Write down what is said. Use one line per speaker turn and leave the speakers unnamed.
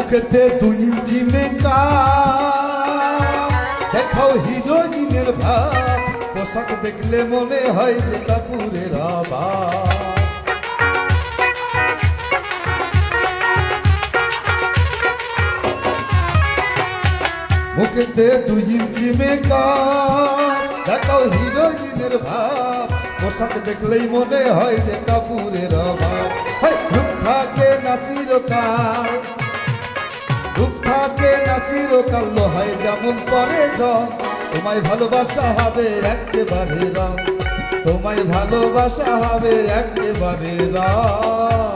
মুখেতে 2 ইঞ্চি makeup, দেখাও হিরোইনের ভাব, পোশাক দেখলে মনে হয় যে কাপুরের অভাব। মুখেতে 2 ইঞ্চি মেকআপ, দেখাও হিরোইনের ভাব, পোশাক দেখলেই মনে হয় যে কাপুরের অভাব। রূপ থাকে না চিরকাল, রূপ থাকে না চিরকাল, লোহায় যেমন পরে জং। তোমায় ভালোবাসা হবে একেবারে রং, তোমায় ভালোবাসা হবে একেবারে রং।